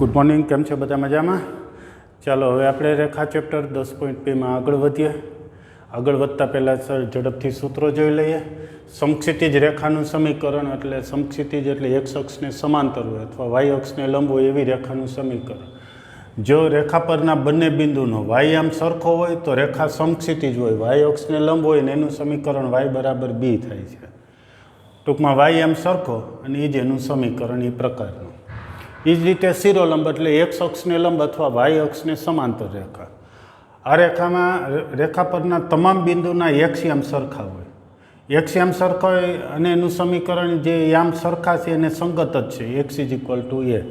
Good morning, કેમ છે બધા મજામાં? ચાલો હવે આપણે રેખા ચેપ્ટર 10.2માં આગળ વધીએ. આગળ વધતા પહેલાં ઝડપથી સૂત્રો જોઈ લઈએ. સમક્ષિતિજ રેખાનું સમીકરણ એટલે સમક્ષિતિજ એટલે એક્સ અક્ષને સમાંતર હોય અથવા વાય અક્ષને લંબ હોય એવી રેખાનું સમીકરણ. જો રેખા પરના બંને બિંદુનો વાય આમ સરખો હોય તો રેખા સમક્ષિતિજ હોય, વાય અક્ષને લંબ હોય ને એનું સમીકરણ વાય બરાબર બી થાય છે. ટૂંકમાં વાય આમ સરખો અને એ જ એનું સમીકરણ એ પ્રકારનું. એ જ રીતે શિરોલંબ એટલે એક્સ અક્ષને લંબ અથવા વાય અક્ષને સમાંતર રેખા. આ રેખામાં રેખા પરના તમામ બિંદુના એક્સ યામ સરખા હોય. એક્સ યામ સરખા હોય અને એનું સમીકરણ જે યામ સરખા છે એને સંગત જ છે, એક્સ ઇઝ ઇક્વલ ટુ એ.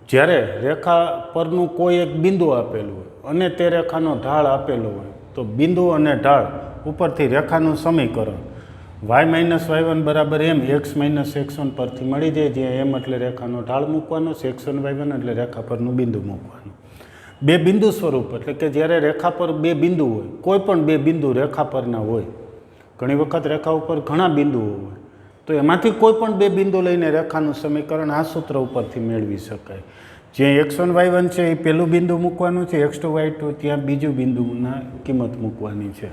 જ્યારે રેખા પરનું કોઈ એક બિંદુ આપેલું હોય અને તે રેખાનો ઢાળ આપેલો હોય તો બિંદુ અને ઢાળ ઉપરથી રેખાનું સમીકરણ વાય માઇનસ વાય1 બરાબર એમ એક્સ માઇનસ x1 પરથી મળી જાય, જ્યાં એમ એટલે રેખાનો ઢાળ મૂકવાનો, x1 y1 એટલે રેખા પરનું બિંદુ મૂકવાનું. બે બિંદુ સ્વરૂપ એટલે કે જ્યારે રેખા પર બે બિંદુ હોય, કોઈ પણ બે બિંદુ રેખા પરના હોય, ઘણી વખત રેખા ઉપર ઘણા બિંદુઓ હોય, તો એમાંથી કોઈ પણ બે બિંદુ લઈને રેખાનું સમીકરણ આ સૂત્ર ઉપરથી મેળવી શકાય. જ્યાં x1 y1 છે એ પહેલું બિંદુ મૂકવાનું છે, x2 y2 ત્યાં બીજું બિંદુના કિંમત મૂકવાની છે.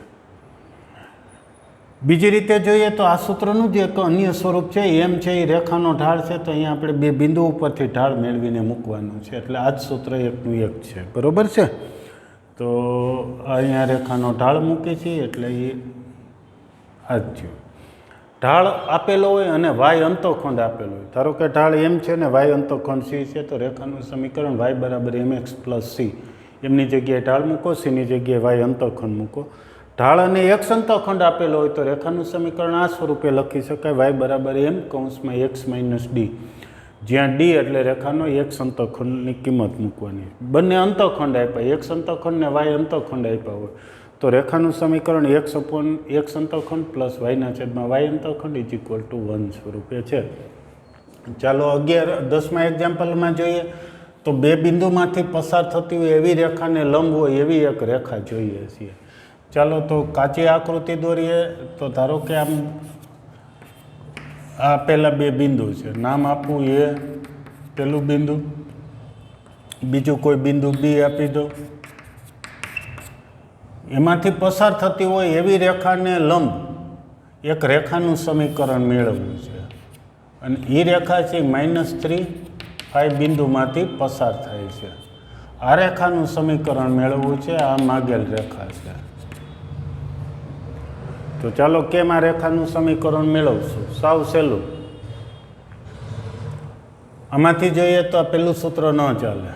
બીજી રીતે જોઈએ તો આ સૂત્રનું જે એક અન્ય સ્વરૂપ છે એમ છે એ રેખાનો ઢાળ છે, તો અહીંયા આપણે બે બિંદુ ઉપરથી ઢાળ મેળવીને મૂકવાનું છે, એટલે આ જ સૂત્ર એકનું એક છે. બરાબર છે? તો અહીંયા રેખાનો ઢાળ મૂકી છીએ એટલે એ આ જ થયું. ઢાળ આપેલો હોય અને વાય અંતઃખંડ આપેલો હોય. ધારો કે ઢાળ એમ છે ને વાય અંતઃખંડ સી છે, તો રેખાનું સમીકરણ વાય બરાબર mx પ્લસ સી. એમની જગ્યાએ ઢાળ મૂકો, સીની જગ્યાએ વાય અંતઃખંડ મૂકો. ઢાળ અને એક્સ અંતઃખંડ આપેલો હોય તો રેખાનું સમીકરણ આ સ્વરૂપે લખી શકાય, વાય બરાબર એમ કૌંસમાં એક્સ માઇનસ ડી, જ્યાં ડી એટલે રેખાનો એક્સ અંતઃખંડની કિંમત મૂકવાની. બંને અંતઃખંડ આપ્યા, એક્સ અંતઃખંડ ને વાય અંતઃખંડ આપ્યા હોય તો રેખાનું સમીકરણ એક્સ અપોન એક્સ અંતઃખંડ પ્લસ વાયના છેદમાં વાય અંતઃખંડ ઇઝ ઇક્વલ ટુ 1 સ્વરૂપે છે. ચાલો 10મા એક્ઝામ્પલમાં જોઈએ તો બે બિંદુમાંથી પસાર થતી હોય એવી રેખાને લંબ હોય એવી એક રેખા જોઈએ છીએ. ચાલો તો કાચી આકૃતિ દોરીએ. તો ધારો કે આમ આ પહેલાં બે બિંદુ છે, નામ આપવું એ પેલું બિંદુ, બીજું કોઈ બિંદુ બી આપી દો. એમાંથી પસાર થતી હોય એવી રેખાને લંબ એક રેખાનું સમીકરણ મેળવવું છે અને એ રેખા છે -3 5 બિંદુમાંથી પસાર થાય છે. આ રેખાનું સમીકરણ મેળવવું છે, આ માગેલ રેખા છે. તો ચાલો કેમ આ રેખાનું સમીકરણ મેળવશું? સાવ સહેલું. આમાંથી જોઈએ તો આ પેલું સૂત્ર ન ચાલે.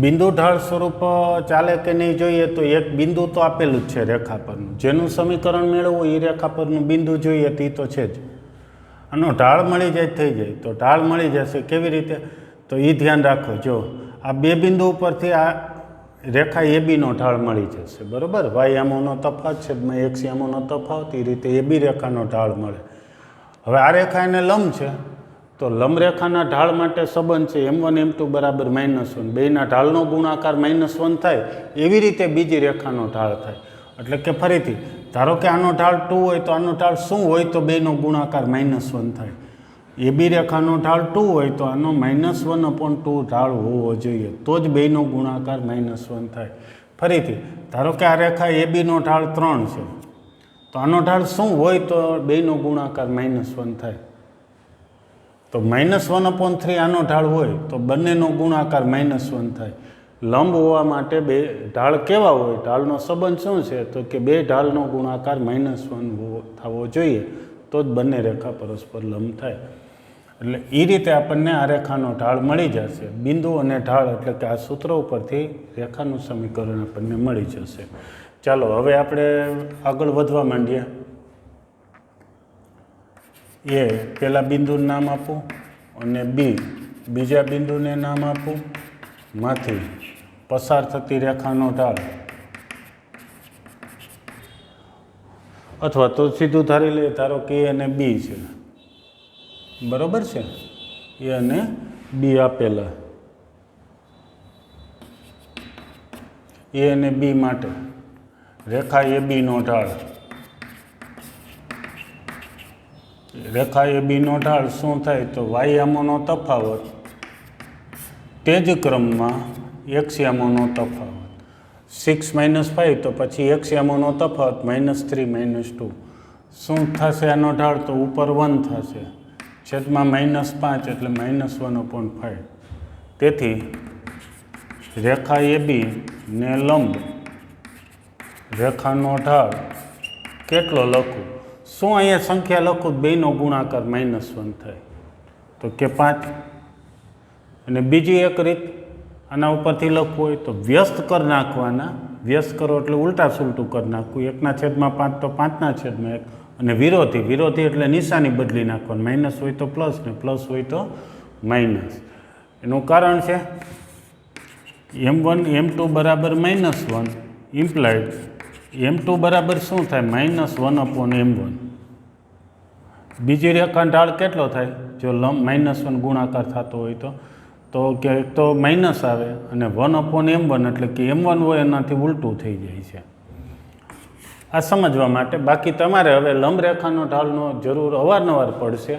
બિંદુ ઢાળ સ્વરૂપ ચાલે કે નહીં જોઈએ તો એક બિંદુ તો આપેલું જ છે રેખા પરનું, જેનું સમીકરણ મેળવવું એ રેખા પરનું બિંદુ જોઈએ તે તો છે જ. આનો ઢાળ મળી જાય થઈ જાય તો ઢાળ મળી જશે. કેવી રીતે? તો એ ધ્યાન રાખો. જો આ બે બિંદુ ઉપરથી આ રેખા એ બીનો ઢાળ મળી જશે. બરાબર? વાય યામોનો તફાવત છે, એક્સ યામોનો તફાવત, એ રીતે એ બી રેખાનો ઢાળ મળે. હવે આ રેખા એને લંબ છે તો લંબ રેખાના ઢાળ માટે સંબંધ છે m1 m2 બરાબર -1. બેના ઢાળનો ગુણાકાર -1 થાય એવી રીતે બીજી રેખાનો ઢાળ થાય. એટલે કે ફરીથી ધારો કે આનો ઢાળ 2 હોય તો આનો ઢાળ શું હોય તો બેનો ગુણાકાર -1 થાય. એ બી રેખાનો ઢાળ 2 હોય તો આનો -1/2 ઢાળ હોવો જોઈએ, તો જ બેનો ગુણાકાર -1 થાય. ફરીથી ધારો કે આ રેખા એ બીનો ઢાળ 3 છે તો આનો ઢાળ શું હોય તો બેનો ગુણાકાર -1 થાય. તો -1/3 આનો ઢાળ હોય તો બંનેનો ગુણાકાર -1 થાય. લંબ હોવા માટે બે ઢાળ કેવા હોય? ઢાળનો સંબંધ શું છે? તો કે બે ઢાળનો ગુણાકાર -1 થવો જોઈએ, તો જ બંને રેખા પરસ્પર લંબ થાય. એટલે એ રીતે આપણને આ રેખાનો ઢાળ મળી જશે. બિંદુ અને ઢાળ એટલે કે આ સૂત્ર ઉપરથી રેખાનું સમીકરણ આપણને મળી જશે. ચાલો હવે આપણે આગળ વધવા માંડીએ. એ પહેલાં બિંદુનું નામ આપું અને બી બીજા બિંદુને નામ આપું. માંથી પસાર થતી રેખાનો ઢાળ, અથવા તો સીધું ધારી લઈએ, ધારો કે એ અને બી છે. બરાબર છે? એ અને બી આપેલા. એ અને બી માટે રેખા એ બીનો ઢાળ રેખા એ બીનો ઢાળ શું થાય તો વાયામોનો તફાવત તે જ ક્રમમાં એક્સયામોનો તફાવત 6 - 5 તો પછી એક્સયામોનો તફાવત -3 -2 શું થશે આનો ઢાળ તો ઉપર 1 થશે છેદમાં -5 એટલે -1/5 તેથી રેખા એ બી ને લંબ રેખાનો ઢાળ કેટલો લખું શું અહીંયા સંખ્યા લખું બેનો ગુણાકાર -1 થાય તો કે 5 અને બીજી એક રીત આના ઉપરથી લખવું હોય તો વ્યસ્ત કરી નાખવાના વ્યસ્ત કરો એટલે ઉલટા સુલટું કરી નાખવું 1/5 તો 5/1 અને વિરોધી એટલે નિશાની બદલી નાખવાની માઇનસ હોય તો પ્લસ ને પ્લસ હોય તો માઇનસ એનું કારણ છે m1 m2 બરાબર -1 ઇમ્પ્લાઇડ m2 બરાબર શું થાય -1/m1 બીજી રેખા ઢાળ કેટલો થાય જો લંબ -1 ગુણાકાર થતો હોય તો કે એક તો માઇનસ આવે અને 1/m1 એટલે કે m1 હોય એનાથી ઉલટું થઈ જાય છે આ સમજવા માટે બાકી તમારે હવે લંબરેખાનો ઢાળનો જરૂર અવારનવાર પડશે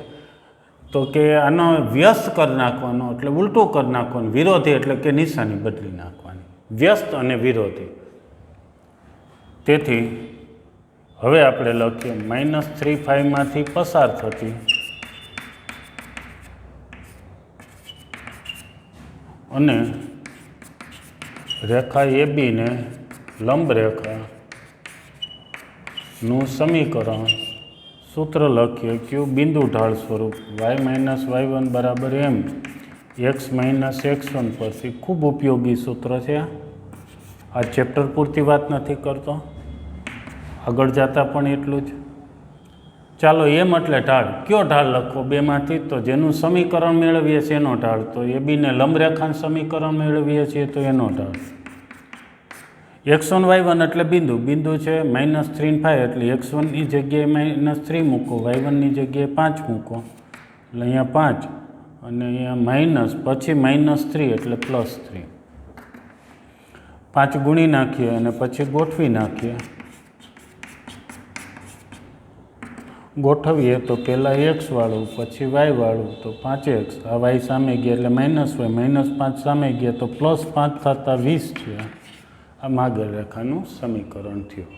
તો કે આનો વ્યસ્ત કરી નાખવાનો એટલે ઉલટું કરી નાખવાનું વિરોધી એટલે કે નિશાની બદલી નાખવાની વ્યસ્ત અને વિરોધી તેથી હવે આપણે લખીએ -3π માંથી પસાર થતી અને રેખા એ બીને લંબ રેખાનું સમીકરણ સૂત્ર લખીએ ક્યુ બિંદુ ઢાળ સ્વરૂપ y - y1 બરાબર m x - x1 પરથી ખૂબ ઉપયોગી સૂત્ર છે આ ચેપ્ટર પૂરતી વાત નથી કરતો આગળ જતા પણ એટલું જ ચાલો એમ એટલે ઢાળ કયો ઢાળ લખવો બેમાંથી તો જેનું સમીકરણ મેળવીએ છીએ એનો ઢાળ તો એ બીને લંબરેખાનું સમીકરણ મેળવીએ છીએ તો એનો ઢાળ x1 y1 એટલે બિંદુ છે -3π એટલે x1ની જગ્યાએ -3 મૂકો y1ની જગ્યાએ 5 મૂકો એટલે અહીંયા 5 અને અહીંયા માઇનસ પછી -3 એટલે +3 5 ગુણી નાખીએ અને પછી ગોઠવી નાખીએ ગોઠવીએ તો પહેલાં x વાળું પછી y વાળું તો 5x આ y સામે ગયા એટલે -5 સામે ગયા તો +5 થતાં 20 છે આ માગેલ રેખાનું સમીકરણ થયું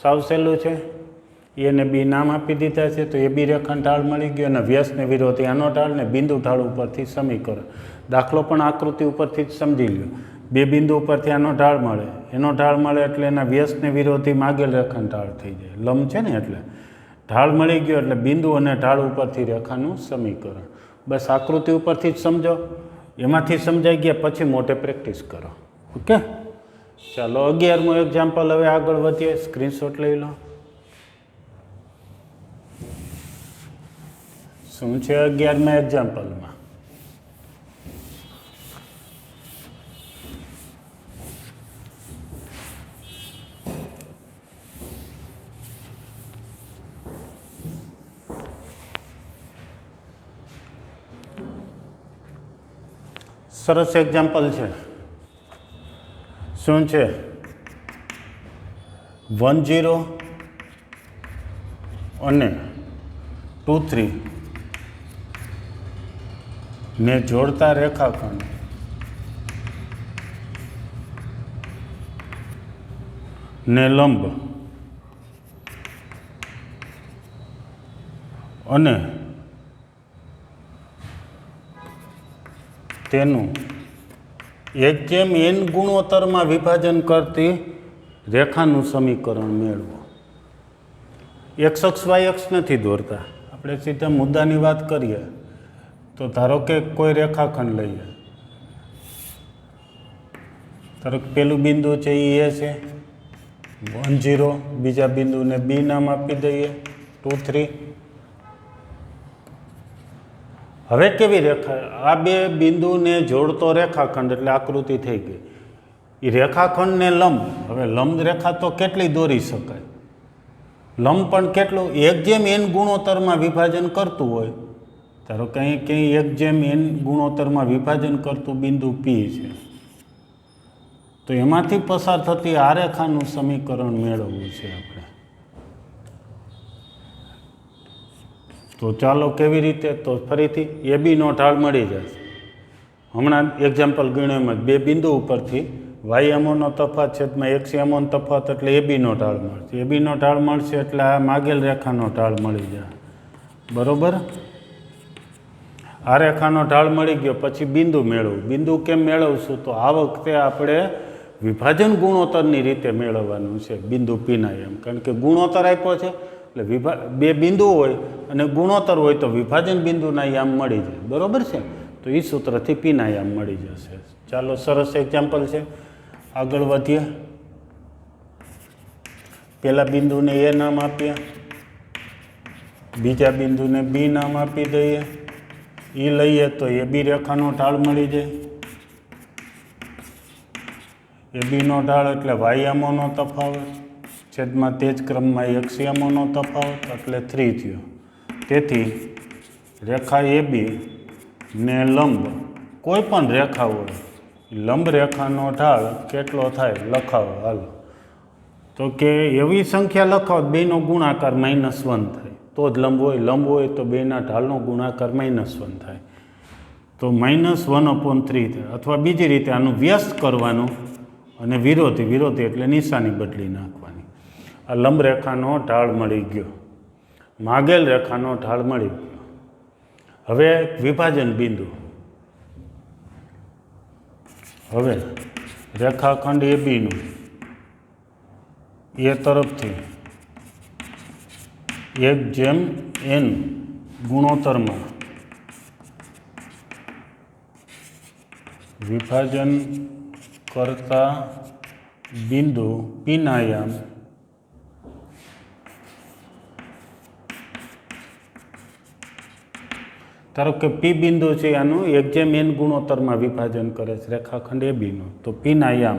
સાવ સહેલું છે એ ને બી નામ આપી દીધા છે તો એ બી રેખાનો ઢાળ મળી ગયો અને વ્યસ્તને વિરોધી આનો ઢાળ ને બિંદુ ઢાળ ઉપરથી સમીકરણ દાખલો પણ આકૃતિ ઉપરથી જ સમજી લ્યો બે બિંદુ ઉપરથી આનો ઢાળ મળે એનો ઢાળ મળે એટલે એના વ્યસ્તને વિરોધી માગેલ રેખાનો ઢાળ થઈ જાય લંબ છે ને એટલે ઢાળ મળી ગયો એટલે બિંદુ અને ઢાળ ઉપરથી રેખાનું સમીકરણ બસ આકૃતિ ઉપરથી જ સમજો એમાંથી સમજાઈ ગયા પછી મોટે પ્રેક્ટિસ કરો ઓકે ચાલો 11મું એક્ઝામ્પલ હવે આગળ વધીએ સ્ક્રીનશોટ લઈ લો શું છે 11મા એક્ઝામ્પલમાં સરસ એક્ઝામ્પલ છે શું છે 1 0 અને 2 3 ને જોડતા રેખાખંડ ને લંબ અને તેનું 1/n ગુણોત્તરમાં વિભાજન કરતી રેખાનું સમીકરણ મેળવો x અક્ષ y અક્ષ નથી દોરતા આપણે સીધા મુદ્દાની વાત કરીએ તો ધારો કે કોઈ રેખાખંડ લઈએ ધારો કે પેલું બિંદુ છે એ છે 1 0 બીજા બિંદુને બી નામ આપી દઈએ 2 3 હવે કેવી રેખા આ બે બિંદુને જોડતો રેખાખંડ એટલે આકૃતિ થઈ ગઈ એ રેખાખંડને લંબ હવે લંબ રેખા તો કેટલી દોરી શકાય લંબ પણ કેટલું 1/n ગુણોત્તરમાં વિભાજન કરતું હોય ધારો કે અહીં ક્યાંય 1/n ગુણોત્તરમાં વિભાજન કરતું બિંદુ પી છે તો એમાંથી પસાર થતી આ રેખાનું સમીકરણ મેળવવું છે આપણે તો ચાલો કેવી રીતે, તો ફરીથી એ બીનો ઢાળ મળી જશે. હમણાં એક્ઝામ્પલ ગણ્યો એમ જ બે બિંદુ ઉપરથી વાય એમોનો તફાત છેદમાં એક્સ એમોનો તફાત એટલે એ બીનો ઢાળ મળશે. એ બીનો ઢાળ મળશે એટલે આ માગેલ રેખાનો ઢાળ મળી જાય. બરાબર. આ રેખાનો ઢાળ મળી ગયો પછી બિંદુ મેળવવું. બિંદુ કેમ મેળવશું, તો આ વખતે આપણે વિભાજન ગુણોત્તરની રીતે મેળવવાનું છે બિંદુ પીના એમ. કારણ કે ગુણોત્તર આપ્યો છે એટલે બે બિંદુ હોય અને ગુણોત્તર હોય તો વિભાજન બિંદુના યામ મળી જાય. બરાબર છે. તો એ સૂત્રથી પીના યામ મળી જશે. ચાલો સરસ એક્ઝામ્પલ છે, આગળ વધીએ. પહેલા બિંદુને એ નામ આપીએ, બીજા બિંદુને બી નામ આપી દઈએ. એ લઈએ તો એ બી રેખાનો ઢાળ મળી જાય. એ બીનો ઢાળ એટલે વાયામોનો તફાવત છેદમાં તે જ ક્રમમાં એક્સિયમોનો તફાવત એટલે 3 થયો. તેથી રેખા એ બી ને લંબ કોઈ પણ રેખા હોય, લંબ રેખાનો ઢાળ કેટલો થાય લખાવો. હાલો તો કે એવી સંખ્યા લખાવો બેનો ગુણાકાર -1 થાય તો જ લંબ હોય. લંબ હોય તો બેના ઢાળનો ગુણાકાર -1 થાય તો -1/3 થાય. અથવા બીજી રીતે આનું વ્યસ્ત કરવાનું અને વિરોધી એટલે નિશાની બદલી નાખવાની. આ લંબ રેખાનો ઢાળ મળી ગયો, માગેલ રેખાનો ઢાળ મળી ગયો. હવે વિભાજન બિંદુ. હવે રેખાખંડ એ બીનું એ તરફથી 1:n ગુણોત્તરમાં વિભાજન કરતા બિંદુ પીના યામ ધારો કે પી બિંદુ છે આનું 1:n ગુણોત્તરમાં વિભાજન કરે છે રેખાખંડ એ બીનું. તો પીના યામ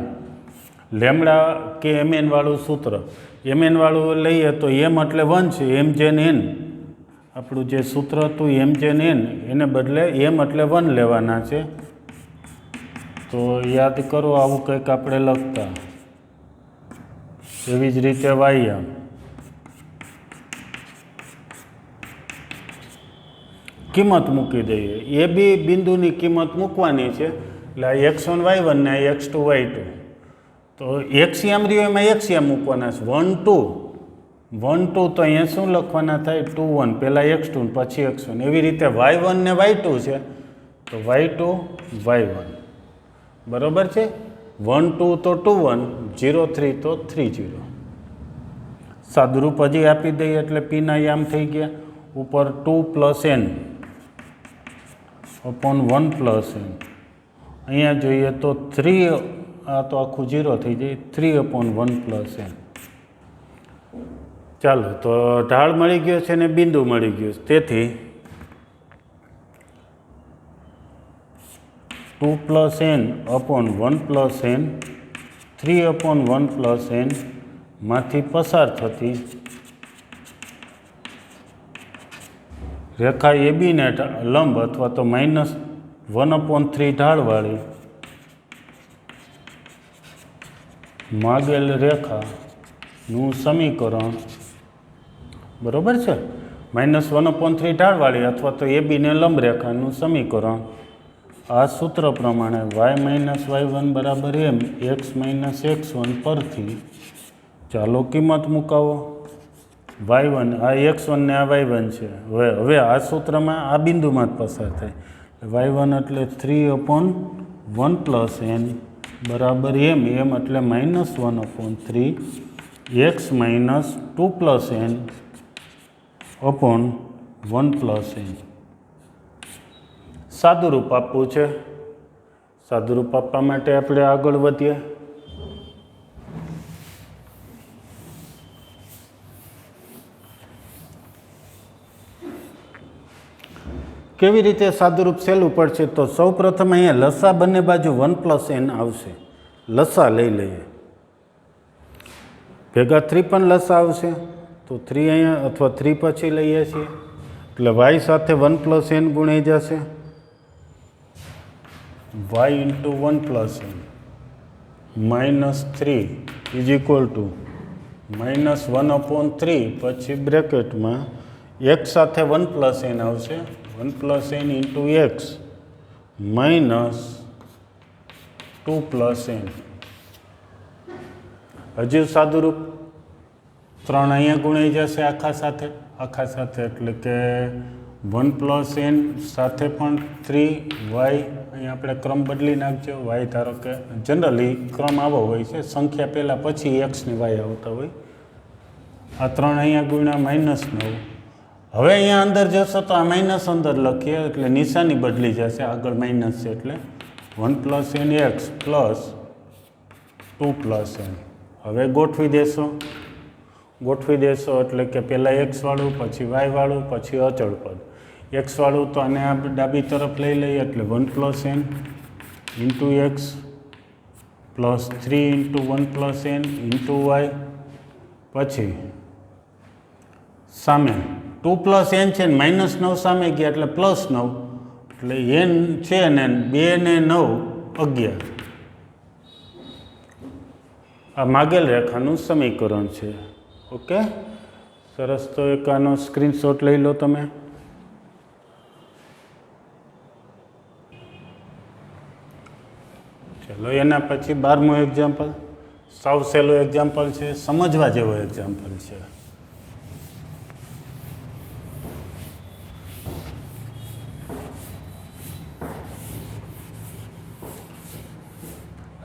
લેમડા કે mn વાળું સૂત્ર, mn વાળું લઈએ તો m એટલે 1 છે, m/n આપણું જે સૂત્ર હતું m/n એને બદલે m એટલે 1 લેવાના છે. તો યાદ કરો આવું કંઈક આપણે લખતા. એવી જ રીતે વાયામ કિંમત મૂકી દઈએ. એ બી બિંદુની કિંમત મૂકવાની છે એટલે આ x1 y1 ને આ x2 y2. તો એક્સિયમ રહ્યો એમાં એક્સિયમ મૂકવાના છે 1 2 1 2 તો અહીંયા શું લખવાના થાય 2 1 પહેલાં x2 ને પછી x1. એવી રીતે y1 ને y2 છે તો y2 y1. બરાબર છે. 1 2 તો 2 1, 0 3 તો 3 0. સાદુરૂપ હજી આપી દઈએ એટલે પીના યામ થઈ ગયા. ઉપર 2 + n upon 1 + n. અહીંયા જોઈએ તો 3, આ તો આખું 0 થઈ જાય, 3/1 + n. ચાલો તો ઢાળ મળી ગયો છે ને બિંદુ મળી ગયું છે. તેથી 2 + n upon 1 + n 3/1 + n માંથી પસાર થતી રેખા એ બીને લંબ અથવા તો -1/3 ઢાળવાળી માગેલ રેખાનું સમીકરણ. બરાબર છે. -1/3 ઢાળવાળી અથવા તો એ બીને લંબ રેખાનું સમીકરણ આ સૂત્ર પ્રમાણે y-y1 = m x - x1 પરથી ચાલો કિંમત મુકાવો. y1 આ x1 ને આ y1 છે. હવે આ સૂત્રમાં આ બિંદુમાં જ પસાર થાય. y1 એટલે 3/1 + n બરાબર m. m એટલે -1/3 x - 2 + n upon 1 + n. સાદુરૂપ આપવું છે. સાદુરૂપ આપવા માટે આપણે આગળ વધીએ. કેવી રીતે સાદુરૂપ સહેલું પડશે, તો સૌ પ્રથમ અહીંયા લસા બંને બાજુ 1 + n આવશે. લસા લઈ લઈએ. ભેગા 3 પણ લસા આવશે તો 3 અહીંયા અથવા 3 પછી લઈએ છીએ એટલે y સાથે 1 + n ગુણાઈ જશે. y × 1 + n -3 = -1/3 પછી બ્રેકેટમાં એક્સ સાથે 1 + n આવશે 1 + n into x minus 2 + n. હજુ સાદું રૂપ 3 અહીંયા ગુણાઈ જશે આખા સાથે એટલે કે 1 + n સાથે પણ 3y અહીંયા આપણે ક્રમ બદલી નાખજો. y ધારો કે જનરલી ક્રમ આવો હોય છે, સંખ્યા પહેલાં પછી x ને y આવતા હોય. આ 3 અહીંયા ગુણ્યા -9. હવે અહીંયા અંદર જશો તો આ માઇનસ અંદર લખીએ એટલે નિશાની બદલી જશે, આગળ માઇનસ છે એટલે 1 + n x પ્લસ 2 + n. હવે ગોઠવી દેશો એટલે કે પહેલાં x વાળું, પછી y વાળું, પછી અચળ પદ. x વાળું તો આને આપણે ડાબી તરફ લઈ લઈએ એટલે 1 + n into x plus 3 into 1 + n into y, પછી સામે 2 + n છે ને -9 સામે ગયા એટલે +9 એટલે n છે ને 2 ને 9 11. આ માગેલ રેખાનું સમીકરણ છે. ઓકે, સરસ. તો એક આનો સ્ક્રીનશોટ લઈ લો તમે. ચલો એના પછી 12મું એક્ઝામ્પલ, સાવ સહેલું એક્ઝામ્પલ છે, સમજવા જેવો એક્ઝામ્પલ છે.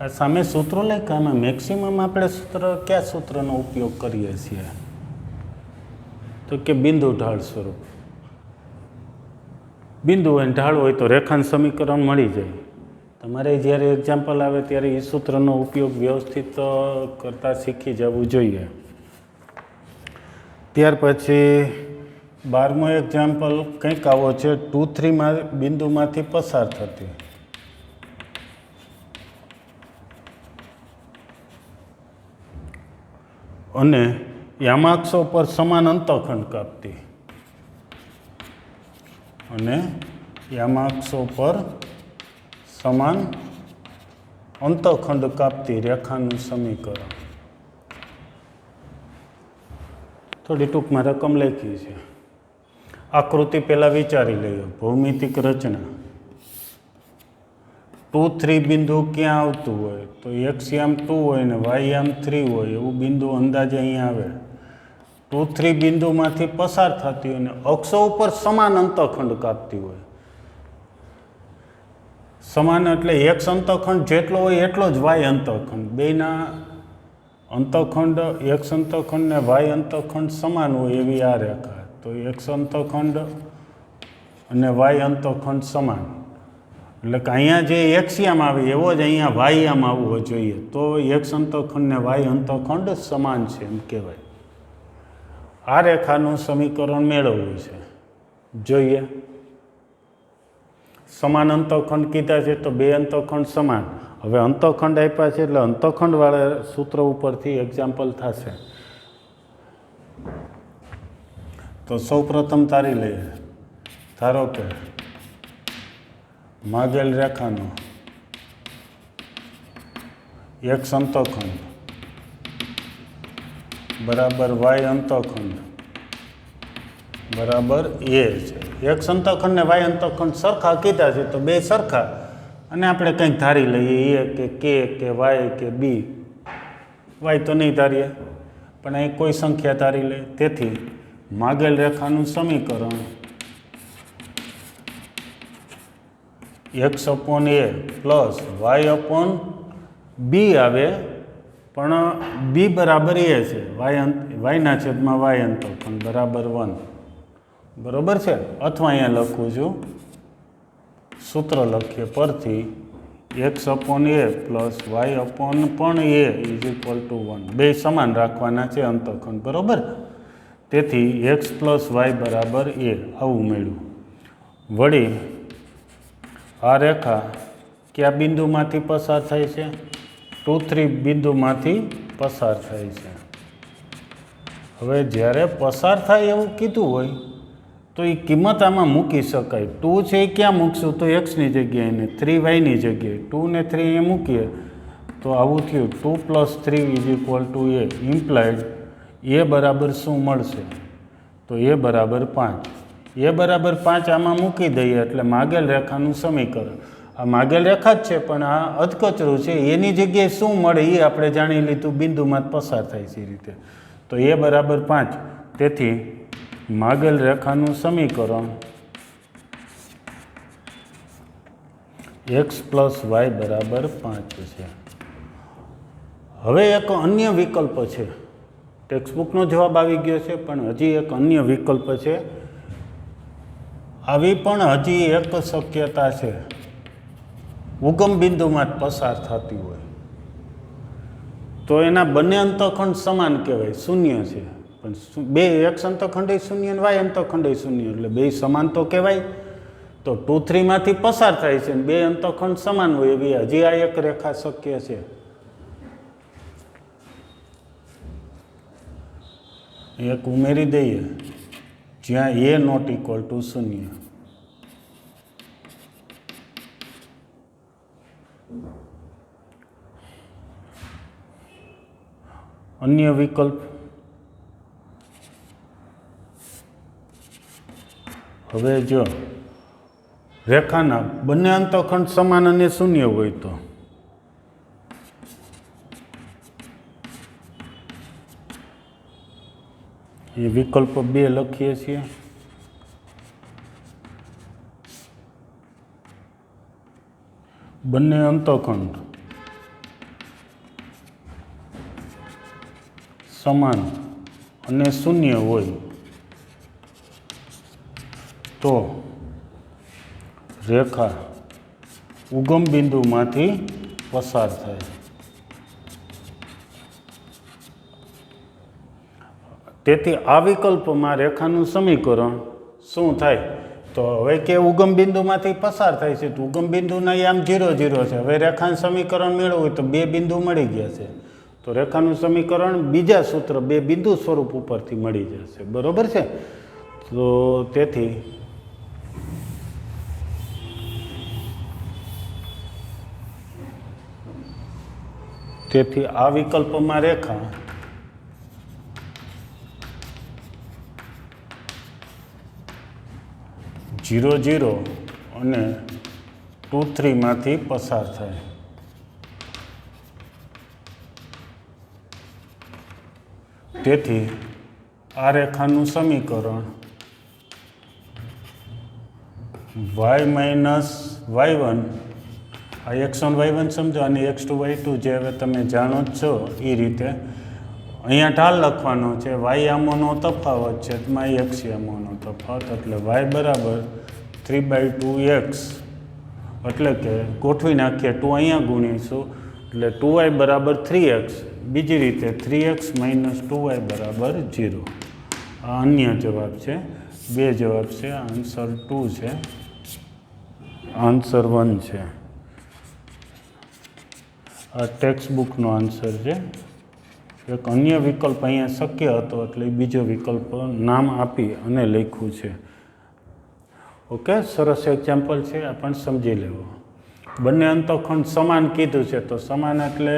આ સામે સૂત્રો લખ્યા, આમાં મેક્સિમમ આપણે કયા સૂત્રનો ઉપયોગ કરીએ છીએ? તો કે બિંદુ ઢાળ સ્વરૂપ. બિંદુ હોય ઢાળ હોય તો રેખાનું સમીકરણ મળી જાય. તમારે જ્યારે એક્ઝામ્પલ આવે ત્યારે એ સૂત્રનો ઉપયોગ વ્યવસ્થિત કરતાં શીખી જવું જોઈએ. ત્યાર પછી 12મું એક્ઝામ્પલ કંઈક આવો છે, 2, 3 બિંદુમાંથી પસાર થતી અને યામાક્ષો પર સમાન અંતઃખંડ કાપતી સમાન અંતઃખંડ કાપતી રેખાનું સમીકરણ. થોડી ટૂંકમાં રકમ લખી છે. આકૃતિ પહેલાં વિચારી લઈએ. ભૌમિતિક રચના. 2, 3 બિંદુ ક્યાં આવતું હોય તો x આમ 2 હોય ને y આમ 3 હોય એવું બિંદુ અંદાજે અહીંયા આવે. 2, 3 બિંદુમાંથી પસાર થતી હોય ને અક્ષો ઉપર સમાન અંતઃખંડ કાપતી હોય. સમાન એટલે x અંતઃખંડ જેટલો હોય એટલો જ y અંતઃખંડ. બેના અંતઃખંડ x અંતઃખંડ ને y અંતઃખંડ સમાન હોય એવી આ રેખા. તો x અંતઃખંડ અને y અંતઃખંડ સમાન એટલે કે અહીંયા જે એક્સિયામ આવે એવો જ અહીંયા વાયયામ આવવો જોઈએ. તો x અંતઃખંડ ને y અંતઃખંડ સમાન છે એમ કહેવાય. આ રેખાનું સમીકરણ મેળવવું છે. જોઈએ. સમાન અંતઃખંડ કીધા છે તો 2 અંતઃખંડ સમાન. હવે અંતઃખંડ આપ્યા છે એટલે અંતઃખંડવાળા સૂત્ર ઉપરથી એક્ઝામ્પલ થશે. તો સૌ પ્રથમ તારી લઈએ. ધારો કે માગેલ રેખાનો x અંતઃખંડ બરાબર y અંતઃખંડ બરાબર a છે. x અંતઃખંડ ને y અંતઃખંડ સરખા કીધા છે તો 2 સરખા અને આપણે કંઈક ધારી લઈએ a કે k કે y કે b. y તો નહીં ધારીએ પણ અહીં કોઈ સંખ્યા ધારી લે. તેથી માગેલ રેખાનું સમીકરણ x/a પ્લસ y/b આવે, પણ b બરાબર a છે, yના છેદમાં y અંતઃખંડ બરાબર 1. બરાબર છે. અથવા અહીંયા લખું છું, સૂત્ર લખીએ પરથી x/a પ્લસ y/પણ a ઇઝ ઇક્વલ ટુ 1. બે સમાન રાખવાના છે અંતઃખંડ. બરાબર. તેથી x પ્લસ y બરાબર a આવું મળ્યું. વળી આ રેખા કયા બિંદુમાંથી પસાર થાય છે? 2, 3 બિંદુમાંથી પસાર થાય છે. હવે જ્યારે પસાર થાય એવું કીધું હોય તો એ કિંમત આમાં મૂકી શકાય. 2 છે એ ક્યાં મૂકશું તો xની જગ્યાએ ને 3y જગ્યાએ. 2 ને 3 એ મૂકીએ તો આવું થયું 2 + 3 is equal two a. Implied a બરાબર શું મળશે? તો એ બરાબર 5. એ બરાબર 5 આમાં મૂકી દઈએ એટલે માગેલ રેખાનું સમીકરણ. આ માગેલ રેખા જ છે પણ આ અધકચરું છે. એની જગ્યાએ શું મળે એ આપણે જાણી લીધું, બિંદુમાં પસાર થાય છે એ રીતે. તો એ બરાબર 5. તેથી માગેલ રેખાનું સમીકરણ x + y બરાબર 5 છે. હવે એક અન્ય વિકલ્પ છે. ટેક્સ્ટબુકનો જવાબ આવી ગયો છે પણ હજી એક અન્ય વિકલ્પ છે. આવી પણ હજી એક શક્યતા છે, ઉગમ બિંદુમાં જ પસાર થતી હોય તો એના બંને અંતઃખંડ સમાન કહેવાય, શૂન્ય છે. પણ બે એક્સ અંતઃખંડ શૂન્ય અને વાય અંતઃખંડ શૂન્ય એટલે બે સમાન તો કહેવાય. તો 2, 3 માંથી પસાર થાય છે બે અંતઃખંડ સમાન હોય એવી હજી આ એક રેખા શક્ય છે. એક ઉમેરી દઈએ જ્યાં એ નોટ ઇક્વલ ટુ 0. અન્ય વિકલ્પ હવે જો રેખાના બંને અંતઃખંડ સમાન અને શૂન્ય હોય તો એ વિકલ્પ 2 લખીએ છીએ. બંને અંતઃખંડ સમાન અને શૂન્ય હોય તો રેખા ઉગમ બિંદુમાંથી પસાર થાય. તેથી આ વિકલ્પમાં રેખાનું સમીકરણ શું થાય? તો હવે કે ઉગમ બિંદુમાંથી પસાર થાય છે તો ઉગમ બિંદુના આમ 0, 0 છે. હવે રેખાનું સમીકરણ મેળવવું હોય તો 2 બિંદુ મળી ગયા છે. તો રેખાનું સમીકરણ બીજા સૂત્ર 2 બિંદુ સ્વરૂપ ઉપરથી મળી જશે. બરોબર છે? તો તેથી આ વિકલ્પમાં રેખા ઝીરો 0 અને 2, 3 માંથી પસાર થાય. તેથી આ રેખાનું સમીકરણ y - y1, આ x1 y1 સમજો અને x2 y2 જે હવે તમે જાણો જ છો એ રીતે અહીંયા ઢાલ લખવાનો છે. y આમોનો તફાવત છે એમાં x આમોનો તફાવત એટલે y બરાબર 3/2x એટલે કે ગોઠવી નાખીએ 2 અહીંયા ગુણીશું એટલે 2y બરાબર 3x. બીજી રીતે 3x - 2y બરાબર 0. આ અન્ય જવાબ છે. 2 જવાબ છે. આન્સર 2 છે, આન્સર 1 છે. આ ટેક્સ્ટ બુકનો આન્સર છે. એક અન્ય વિકલ્પ અહીંયા શક્ય હતો એટલે બીજો વિકલ્પ નામ આપી અને લખ્યું છે. ઓકે, સરસ એક્ઝામ્પલ છે, આ પણ સમજી લેવો. બંને અંતઃખંડ સમાન કીધું છે તો સમાન એટલે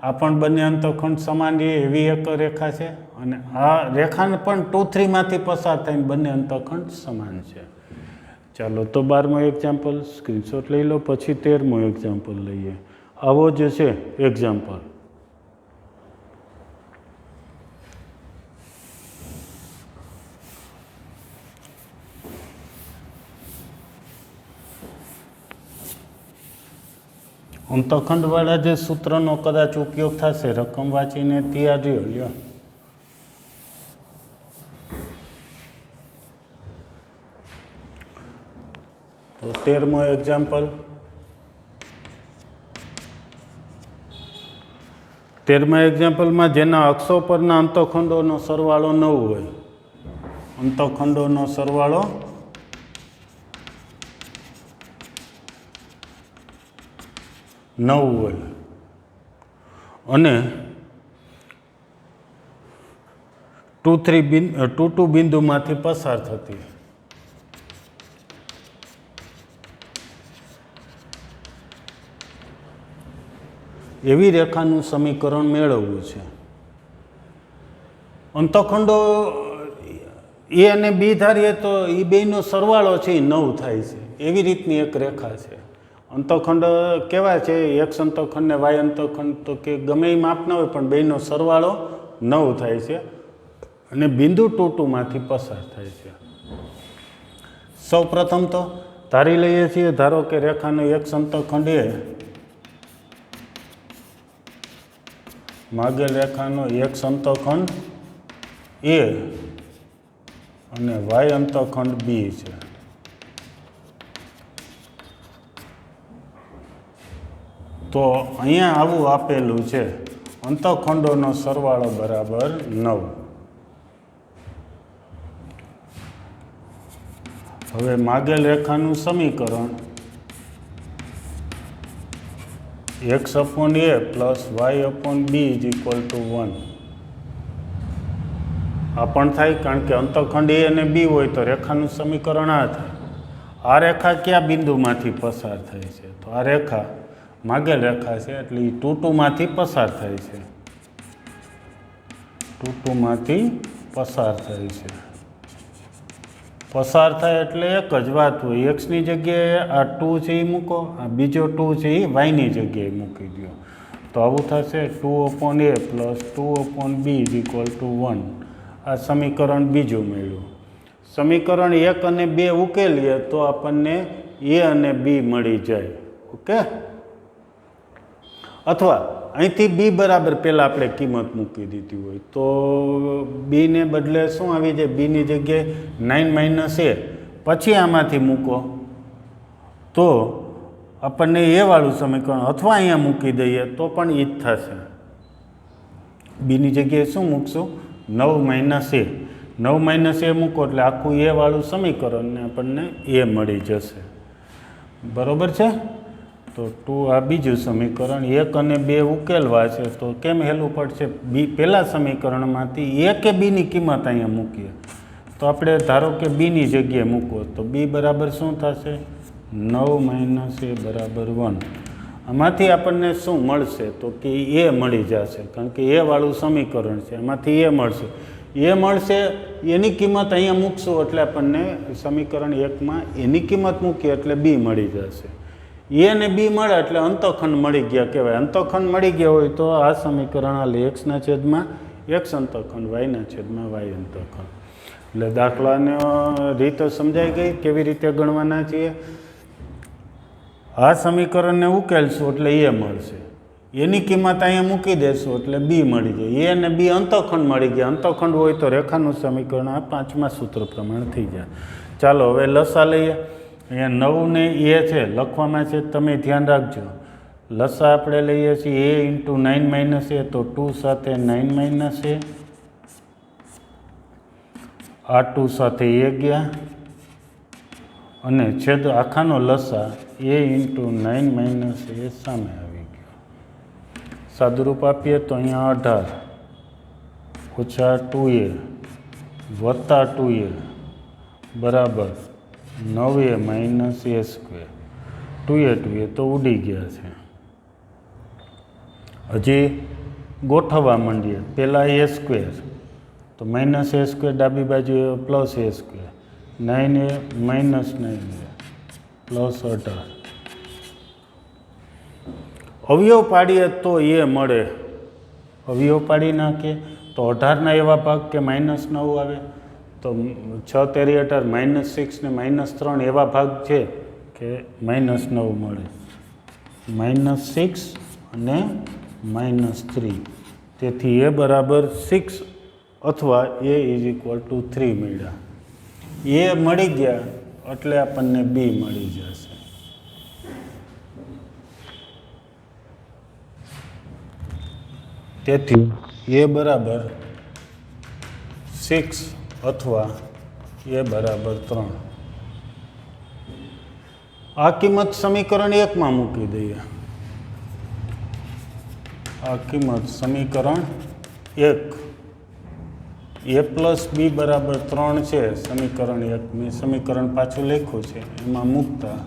આ પણ બંને અંતઃખંડ સમાન એવી એક રેખા છે અને આ રેખાને પણ 2, 3 માંથી પસાર થઈને બંને અંતઃખંડ સમાન છે. ચાલો તો 12મો એક્ઝામ્પલ સ્ક્રીનશોટ લઈ લો. પછી 13મો એક્ઝામ્પલ લઈએ. આવો જ છે એક્ઝામ્પલ. અંતઃખંડવાળા જે સૂત્રનો કદાચ ઉપયોગ થશે, રકમ વાંચીને તૈયાર રહ્યો. લ્યો તો 13મો એક્ઝામ્પલ. 13મા એક્ઝામ્પલમાં જેના અક્ષો પરના અંતઃખંડોનો સરવાળો 9 હોય, અંતઃખંડોનો સરવાળો 9 હોય અને 2, 2 બિંદુમાંથી પસાર થતી. એવી રેખાનું સમીકરણ મેળવવું છે. અંતઃખંડો એ અને બી ધારીએ તો એ બેનો સરવાળો છે એ 9 થાય છે. એવી રીતની એક રેખા છે. અંતઃખંડ કેવા છે, એક્સ અંતઃખંડ ને વાય અંતઃખંડ તો કે ગમે એ માપના હોય પણ બેનો સરવાળો 9 થાય છે અને બિંદુ 2 2 માંથી પસાર થાય છે. સૌ પ્રથમ તો ધારી લઈએ છીએ, ધારો કે રેખાનો એક્સ અંતઃખંડ એ માગેલ રેખાનો એક્સ અંતઃખંડ એ અને વાય અંતઃખંડ બી છે. તો અહીંયા આવું આપેલું છે, અંતઃખંડોનો સરવાળો બરાબર 9. હવે માગેલ રેખાનું સમીકરણ x upon a plus Y upon B is equal to 1. આ પણ થાય, કારણ કે અંતઃખંડ એ અને બી હોય તો રેખાનું સમીકરણ આ થાય. આ રેખા કયા બિંદુમાંથી પસાર થાય છે? તો આ રેખા માગેલ રેખા છે એટલે એ 2 2 માંથી પસાર થાય છે. 2 2 માંથી પસાર થાય છે. પસાર થાય એટલે એક જ વાત હોય, એક્સની જગ્યાએ આ 2 છે એ મૂકો, આ બીજો 2 છે એ વાયની જગ્યાએ મૂકી દો. તો આવું થશે 2 upon a plus 2 upon B is equal to 1. આ સમીકરણ બીજું મળ્યું. સમીકરણ 1 અને 2 ઉકેલીએ તો આપણને a અને b મળી જાય. ઓકે, અથવા અહીંથી બી બરાબર પહેલાં આપણે કિંમત મૂકી દીધી હોય તો બીને બદલે શું આવી જાય, બીની જગ્યાએ 9 માઇનસ એ, પછી આમાંથી મૂકો તો આપણને એ વાળું સમીકરણ, અથવા અહીંયા મૂકી દઈએ તો પણ એ જ થશે. બીની જગ્યાએ શું મૂકશું? 9 માઇનસ એ. 9 માઇનસ એ મૂકો એટલે આખું એ વાળું સમીકરણને આપણને એ મળી જશે. બરાબર છે? તો 2 આ બીજું સમીકરણ, 1 અને 2 ઉકેલવા છે તો કેમ હેલું પડશે? બી પહેલા સમીકરણમાંથી એ કે બીની કિંમત અહીંયા મૂકીએ તો આપણે ધારો કે બીની જગ્યાએ મૂકો તો બી બરાબર શું થશે? 9 માઇનસ એ બરાબર 1. આમાંથી આપણને શું મળશે? તો કે એ મળી જશે, કારણ કે એ વાળું સમીકરણ છે, એમાંથી એ મળશે. એ મળશે, એની કિંમત અહીંયા મૂકશું એટલે આપણને સમીકરણ 1માં એની કિંમત મૂકીએ એટલે બી મળી જશે. એ ને બી મળે એટલે અંતઃખંડ મળી ગયા કહેવાય. અંતઃખંડ મળી ગયા હોય તો આ સમીકરણ આ એક્સના છેદમાં એક્સ અંતઃખંડ, વાયના છેદમાં વાય અંતઃખંડ. એટલે દાખલાને રીત સમજાઈ ગઈ કેવી રીતે ગણવાના છીએ. આ સમીકરણને ઉકેલશું એટલે એ મળશે, એની કિંમત અહીંયા મૂકી દેશું એટલે બી મળી જાય. એ અને બી અંતઃખંડ મળી ગયા. અંતઃખંડ હોય તો રેખાનું સમીકરણ આ 5મા સૂત્ર પ્રમાણે થઈ જાય. ચાલો હવે લસા લઈએ. અહીંયા 9 ને એ છે લખવામાં છે, તમે ધ્યાન રાખજો. લસા આપણે લઈએ છીએ a ઇન્ટુ 9 માઇનસ એ, તો 2 સાથે 9 માઇનસ એ, આ 2 સાથે એ ગયા અને છેદ આખાનો લસા a ઇન્ટુ 9 માઇનસ એ સામે આવી ગયો. સાદુરૂપ આપીએ તો અહીંયા 18 ઓછા 2a વત્તા 2a બરાબર 9a minus a square. 2a તો ઉડી ગયા છે. હજી ગોઠવવા માંડીએ. પહેલાં એ સ્ક્વેર તો માઇનસ એ સ્ક્વેર, ડાબી બાજુ plus a square, 9a minus 9a plus 18. અવયવ પાડીએ તો એ મળે. અવયવ પાડી નાખીએ તો 18ના એવા ભાગ કે -9 આવે તો 6 તેરી 18 -6 ને -3 એવા ભાગ છે કે -9 મળે. -6 અને -3, તેથી એ બરાબર 6 અથવા એ ઇઝ ઇક્વલ ટુ 3 મળ્યા. એ મળી ગયા એટલે આપણને બી મળી જશે. તેથી એ બરાબર 6 અથવા એ બરાબર 3. આ કિંમત સમીકરણ 1માં મૂકી દઈએ. આ કિંમત સમીકરણ 1 એ પ્લસ બી બરાબર 3 છે. સમીકરણ 1 મેં સમીકરણ પાછું લખ્યું છે એમાં મૂકતા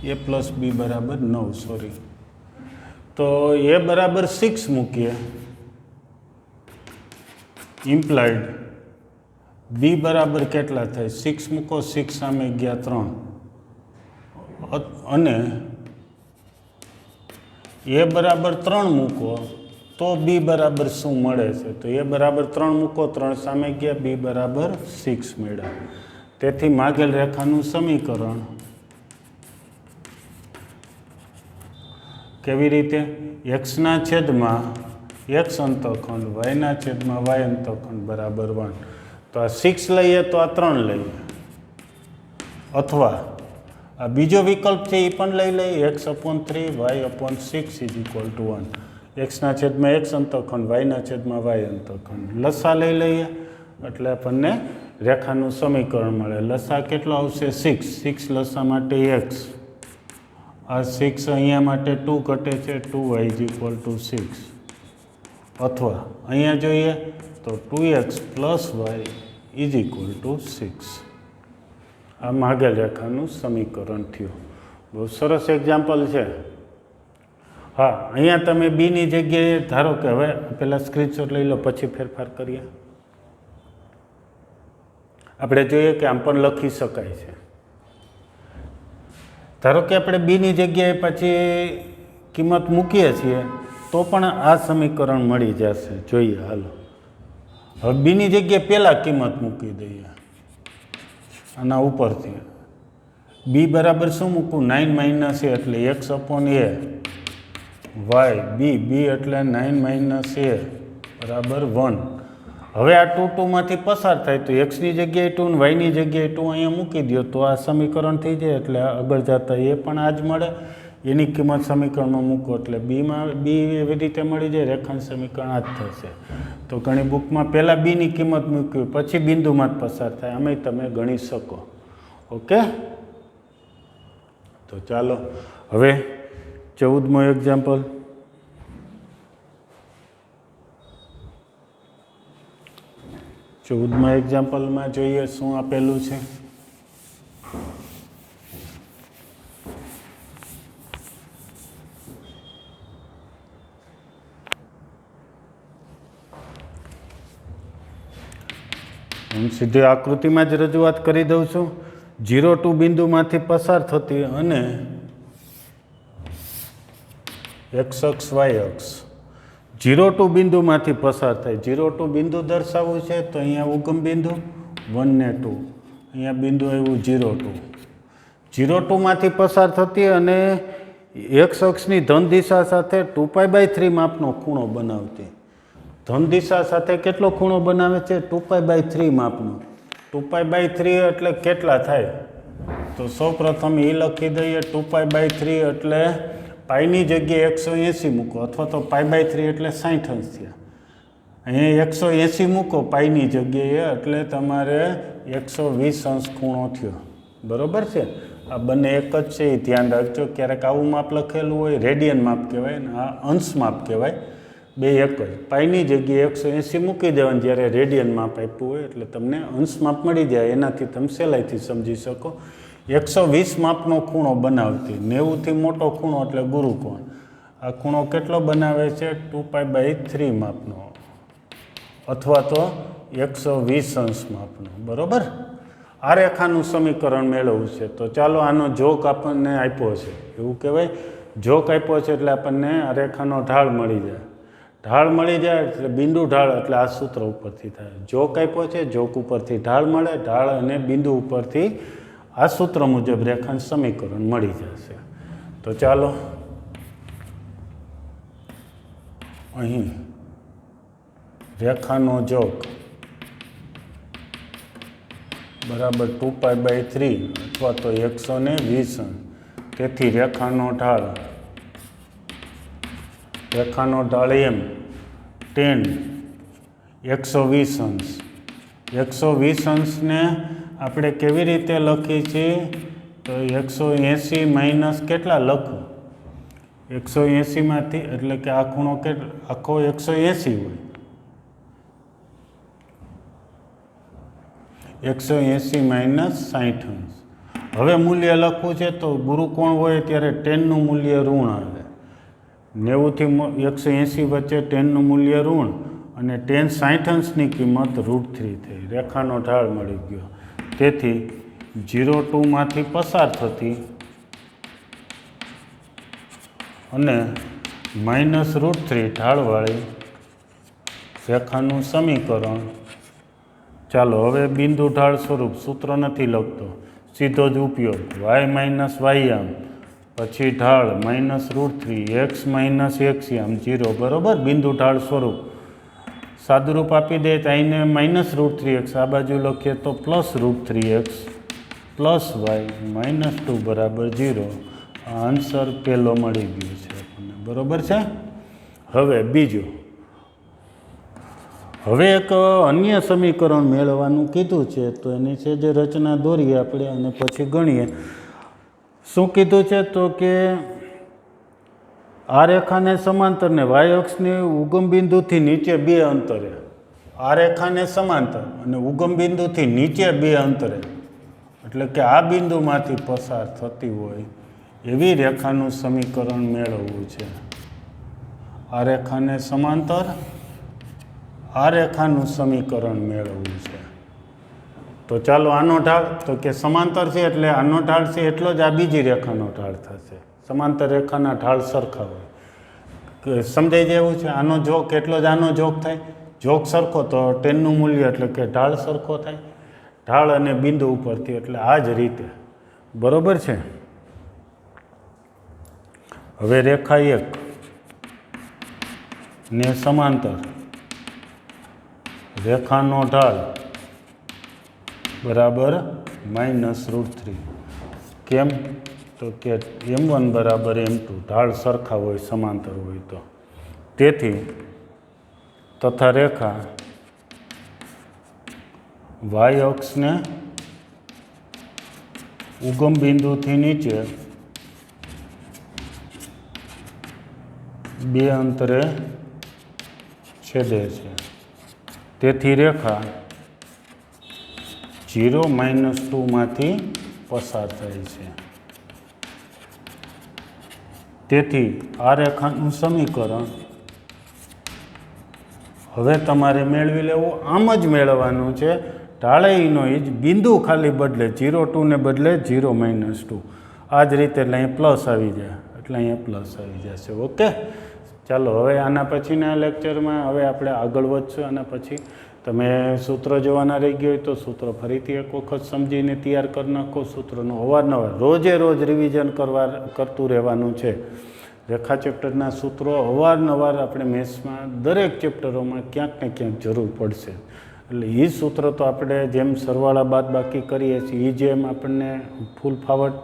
એ પ્લસ બી બરાબર 9, સોરી, તો એ બરાબર 6 મૂકીએ. ઇમ્પ્લાઇડ બી બરાબર કેટલા થાય? 6 મૂકો, 6 સામે ગયા 3 અને એ બરાબર 3 મૂકો તો બી બરાબર શું મળે છે? તો એ બરાબર 3 મૂકો, 3 સામે ગયા, બી બરાબર 6 મળ્યા. તેથી માગેલ રેખાનું સમીકરણ કેવી રીતે? એક્સના છેદમાં એક્સ અંતઃખંડ, વાયના છેદમાં વાય અંતઃખંડ બરાબર 1. તો આ 6 લઈએ તો આ 3 લઈએ, અથવા આ બીજો વિકલ્પ છે એ પણ લઈ લઈએ, x/3 y/6 is equal to 1. એક્સના છેદમાં એક્સ અંતઃખંડ, વાયના છેદમાં વાય અંતઃખંડ. લસા લઈ લઈએ એટલે આપણને રેખાનું સમીકરણ મળે. લસા કેટલો આવશે? 6. 6 લસા માટે એક્સ, આ 6 અહીંયા માટે 2 ઘટે છે, 2y ઇઝ ઇક્વલ ટુ 6. અથવા અહીંયા જોઈએ તો 2x + y is equal two 6. આ માગેલ રેખાનું સમીકરણ થયું. બહુ સરસ એક્ઝામ્પલ છે. હા, અહીંયા તમે બીની જગ્યાએ ધારો કે હવે પહેલાં સ્ક્રીનશોટ લઈ લો, પછી ફેરફાર કરીએ. આપણે જોઈએ કે આમ પણ લખી શકાય છે. ધારો કે આપણે બીની જગ્યાએ પછી કિંમત મૂકીએ છીએ તો પણ આ સમીકરણ મળી જશે. જોઈએ, હાલો હવે બીની જગ્યાએ પહેલાં કિંમત મૂકી દઈએ આના ઉપરથી. બી બરાબર શું મૂકવું? 9 - a એટલે x/a વાય, બી એટલે 9 - a બરાબર 1. હવે આ 2 2માંથી પસાર થાય તો એક્સની જગ્યાએ 2 ને વાયની જગ્યાએ 2 અહીંયા મૂકી દો તો આ સમીકરણ થઈ જાય. એટલે આગળ જતા એ પણ આ જ મળે. એની કિંમત સમીકરણમાં મૂકો એટલે બી એવી રીતે મળી જાય. રેખાંશ સમીકરણ આ જ થશે. તો ઘણી બુકમાં પહેલાં બીની કિંમત મૂકવી, પછી બિંદુમાં જ પસાર થાય, અમે તમે ગણી શકો. ઓકે, તો ચાલો હવે 14મો એક્ઝામ્પલ. એક્ઝામ્પલમાં જોઈએ શું આપેલું છે. હું સીધી આકૃતિમાં જ રજૂઆત કરી દઉં છું. 0 2 બિંદુમાંથી પસાર થતી અને x અક્ષ વાય અક્ષ 0 2 બિંદુમાંથી પસાર થાય. 0 2 બિંદુ દર્શાવવું છે તો અહીંયા ઉગમ બિંદુ 1 ને 2, અહીંયા બિંદુ આવ્યું 0 2. 0 2માંથી પસાર થતી અને x અક્ષની ધન દિશા સાથે 2π/3 માપનો ખૂણો બનાવતી. ધન દિશા સાથે કેટલો ખૂણો બનાવે છે? 2π/3 માપનો. 2π/3 એટલે કેટલા થાય? તો સૌપ્રથમ એ લખી દઈએ. 2π/3 એટલે પાઈની જગ્યાએ 180 મૂકો, અથવા તો π/3 એટલે 60 અંશ થયા. અહીંયા 180 મૂકો પાઈની જગ્યાએ એટલે તમારે 120 અંશ ખૂણો થયો. બરાબર છે? આ બંને એક જ છે, એ ધ્યાન રાખજો. ક્યારેક આવું માપ લખેલું હોય, રેડિયન માપ કહેવાય, ને આ અંશ માપ કહેવાય. બે એક જ. પાઈની જગ્યાએ 180 મૂકી દેવાનું જ્યારે રેડિયન માપ આપ્યું હોય, એટલે તમને અંશ માપ મળી જાય. એનાથી તમે સહેલાઈથી સમજી શકો. 120 માપનો ખૂણો બનાવતી. 90થી મોટો ખૂણો એટલે ગુરુકોણ. આ ખૂણો કેટલો બનાવે છે? 2π/3 માપનો, અથવા તો 120 અંશ માપનો. બરાબર? આ રેખાનું સમીકરણ મેળવવું છે. તો ચાલો આનો જોક આપણને આપ્યો છે, એવું કહેવાય. જોક આપ્યો છે એટલે આપણને આ રેખાનો ઢાળ મળી જાય. ઢાળ મળી જાય એટલે બિંદુ ઢાળ, એટલે આ સૂત્ર ઉપરથી થાય. જોક આપ્યો છે, જોક ઉપરથી ઢાળ મળે, ઢાળ અને બિંદુ ઉપરથી આ સૂત્ર મુજબ રેખાંશ સમીકરણ મળી જશે. તો ચાલો અહીં રેખાનો જોક બરાબર 2π/3 અથવા તો 120 અંશ. તેથી રેખાનો ઢાળ એમ tan 120 અંશ. 120 અંશને આપણે કેવી રીતે લખીએ છીએ? તો 180 માઇનસ કેટલા લખો? 180માંથી એટલે કે આ ખૂણો આખો 180 હોય. 180 માઇનસ 60 અંશ. હવે મૂલ્ય લખવું છે તો ગુરુકોણ હોય ત્યારે ટેનનું મૂલ્ય ઋણ આવે. 90થી 180 વચ્ચે ટેનનું મૂલ્ય ઋણ અને tan 60 અંશની કિંમત √3 થઈ. રેખાનો ઢાળ મળી ગયો. તેથી 0 2માંથી પસાર થતી અને -√3 ઢાળવાળી રેખાનું સમીકરણ. ચાલો હવે બિંદુ ઢાળ સ્વરૂપ સૂત્ર નથી લખતો, સીધો જ ઉપયોગ. y - y પછી ઢાળ -√3 x - x 0. બરાબર. બિંદુ ઢાળ સ્વરૂપ સાદુરૂપ આપી દે તો અહીંને -√3x આ બાજુ લખીએ તો +√3x +y -2 બરાબર 0. આ આન્સર પહેલો મળી ગયો છે આપણને. બરાબર છે. હવે બીજું, હવે એક અન્ય સમીકરણ મેળવવાનું કીધું છે, તો એની છે જે રચના દોરીએ આપણે અને પછી ગણીએ. શું કીધું છે તો કે આ રેખાને સમાંતર ને y અક્ષની ઉગમ બિંદુથી નીચે 2 અંતરે, આ રેખાને સમાંતર અને ઉગમ બિંદુથી નીચે 2 અંતરે, એટલે કે આ બિંદુમાંથી પસાર થતી હોય એવી રેખાનું સમીકરણ મેળવવું છે. આ રેખાને સમાંતર, આ રેખાનું સમીકરણ મેળવવું છે. તો ચાલો આનો ઢાળ, તો કે સમાંતર છે એટલે આનો ઢાળ છે એટલો જ આ બીજી રેખાનો ઢાળ થશે. સમાંતર રેખાના ઢાળ સરખા હોય. સમજાઈ જાય એવું છે. આનો જોગ એટલો જ આનો જોગ થાય. જોગ સરખો તો ટેનનું મૂલ્ય એટલે કે ઢાળ સરખો થાય. ઢાળ અને બિંદુ ઉપરથી, એટલે આ જ રીતે. બરાબર છે. હવે રેખા 1 ને સમાંતર રેખાનો ઢાળ બરાબર -√3. કેમ તો કે m1 બરાબર m2, ઢાળ સરખા હોય સમાંતર હોય તો. તેથી તથા રેખા y અક્ષને ઉગમ બિંદુથી નીચે 2 અંતરે છેદે છે. તેથી રેખા 0 - 2માંથી પસાર થાય છે. તેથી આ રેખાનું સમીકરણ હવે તમારે મેળવી લેવું. આમ જ મેળવવાનું છે. ઢાળેયનો જ બિંદુ ખાલી બદલે 0 2 ને બદલે 0 - 2. આ જ રીતે એટલે અહીંયા પ્લસ આવી જાય, એટલે અહીંયા પ્લસ આવી જશે. ઓકે. ચાલો હવે આના પછીના લેક્ચરમાં હવે આપણે આગળ વધશું. આના પછી તમે સૂત્ર જોવાના રહી ગયો હોય તો સૂત્ર ફરીથી એક વખત સમજીને તૈયાર કરી નાખો. સૂત્રનું અવારનવાર રોજ રિવિઝન કરતું રહેવાનું છે. રેખા ચેપ્ટરના સૂત્રો અવારનવાર આપણે મેથ્સમાં દરેક ચેપ્ટરોમાં ક્યાંક ને ક્યાંક જરૂર પડશે. એટલે એ સૂત્ર તો આપણે જેમ સરવાળા બાદ બાકી કરીએ છીએ, એ જેમ આપણને ફૂલ ફાવટ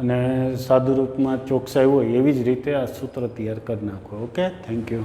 અને સાદું રૂપમાં ચોકસાઈ હોય એવી જ રીતે આ સૂત્ર તૈયાર કરી નાખો. ઓકે. Thank you.